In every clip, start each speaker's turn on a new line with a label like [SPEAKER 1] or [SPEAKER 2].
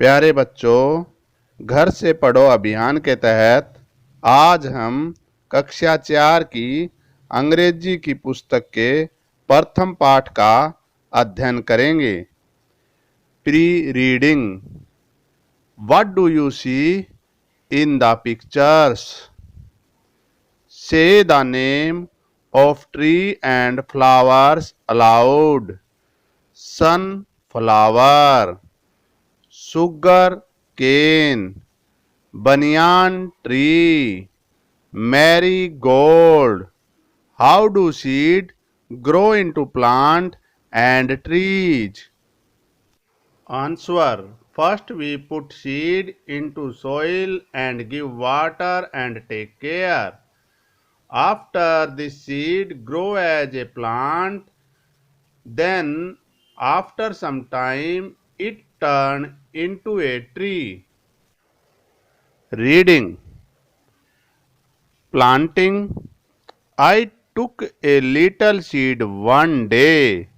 [SPEAKER 1] प्यारे बच्चों, घर से पढ़ो अभियान के तहत आज हम कक्षा 4 की अंग्रेजी की पुस्तक के प्रथम पाठ का अध्ययन करेंगे। Pre reading. What do you see in the pictures? Say the name of tree and flowers aloud. Sunflower, sugar cane, banyan tree, marigold. How do seed grow into plant and trees? Answer. First we put seed into soil and give water and take care. After the seed grow as a plant, then after some time it turn into a tree. Reading. Planting. I took a little seed one day.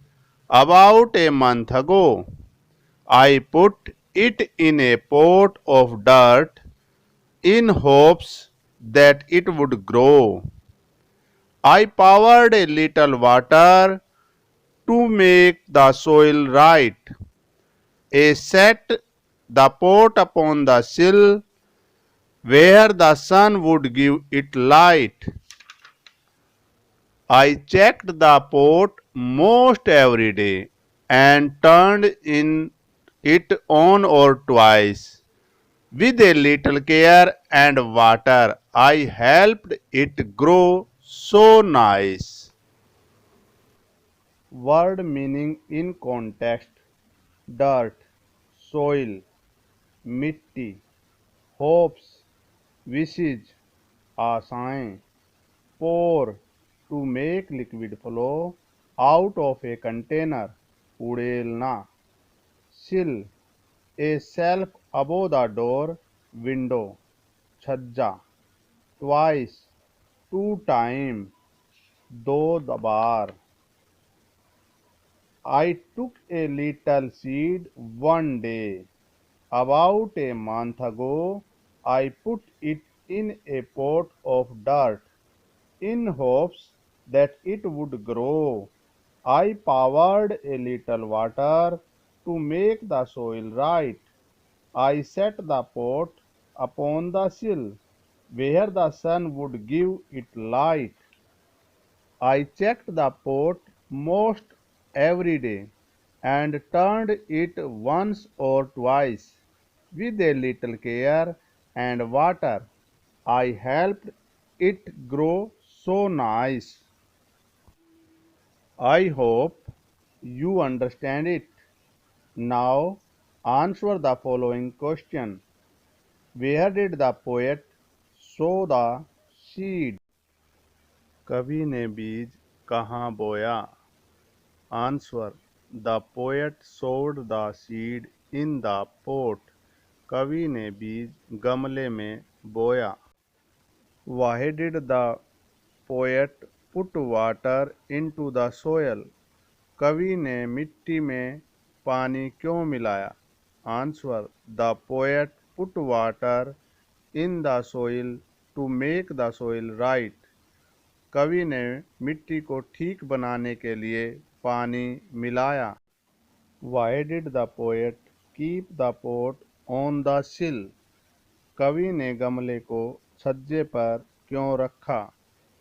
[SPEAKER 1] About a month ago, I put it in a pot of dirt in hopes that it would grow. I poured a little water to make the soil right. I set the pot upon the sill where the sun would give it light. I checked the pot most every day and turned in it on or twice. With a little care and water, I helped it grow so nice. Word meaning in context: dirt, soil, मिट्टी, hopes, wishes, आशाएं, pour, to make liquid flow out of a container, उड़ेलना, sill, a shelf above the door, window, छज्जा, twice, two time, दो बार. I took a little seed one day. About a month ago, I put it in a pot of dirt in hopes that it would grow. I poured a little water to make the soil right. I set the pot upon the sill where the sun would give it light. I checked the pot most every day and turned it once or twice. With a little care and water, I helped it grow so nice. I hope you understand it. Now answer the following question. Where did the poet sow the seed? कवि ने बीज कहाँ बोया? Answer. The poet sowed the seed in the pot. कवि ने बीज गमले में बोया. Why did the poet put water into the soil? कवि ने मिट्टी में पानी क्यों मिलाया? Answer. The poet put water in the soil to make the soil right. कवि ने मिट्टी को ठीक बनाने के लिए पानी मिलाया. Why did the poet keep the pot on the sill? कवि ने गमले को छज्जे पर क्यों रखा?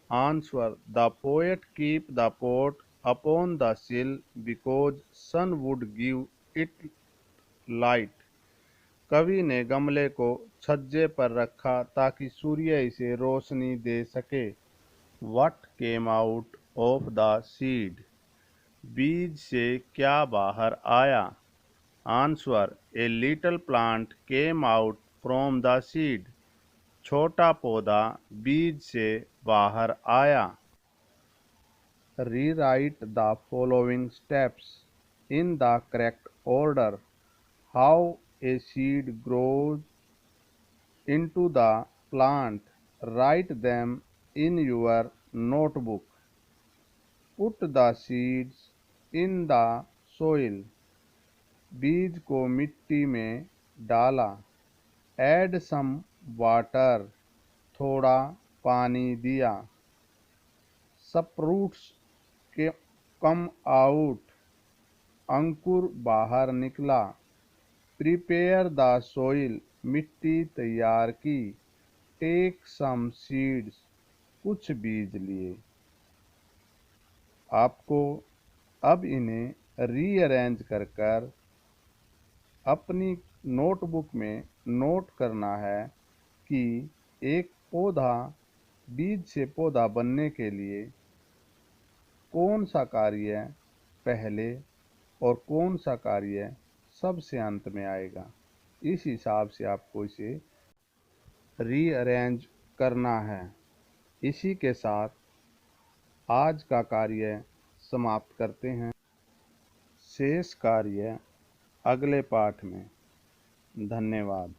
[SPEAKER 1] Answer. The poet keep the pot upon the sill because sun would give it light. कवि ने गमले को छज्जे पर रखा ताकि सूर्य इसे रोशनी दे सके. What came out of the seed? बीज से क्या बाहर आया? Answer. A little plant came out from the seed. छोटा पौधा बीज से बाहर आया. Rewrite the following steps in the correct order. How a seed grows into the plant. Write them in your notebook. Put the seeds in the soil. बीज को मिट्टी में डाला। ऐड सम वाटर, थोड़ा पानी दिया। स्प्रूट्स के कम आउट, अंकुर बाहर निकला। प्रिपेयर द सोइल, मिट्टी तैयार की। टेक सम सीड्स, कुछ बीज लिए। आपको अब इन्हें रीअरेंज कर कर अपनी नोटबुक में नोट करना है कि एक पौधा बीज से पौधा बनने के लिए कौन सा कार्य पहले और कौन सा कार्य सबसे अंत में आएगा। इस हिसाब से आपको इसे रीअरेंज करना है। इसी के साथ आज का कार्य समाप्त करते हैं। शेष कार्य अगले पाठ में। धन्यवाद।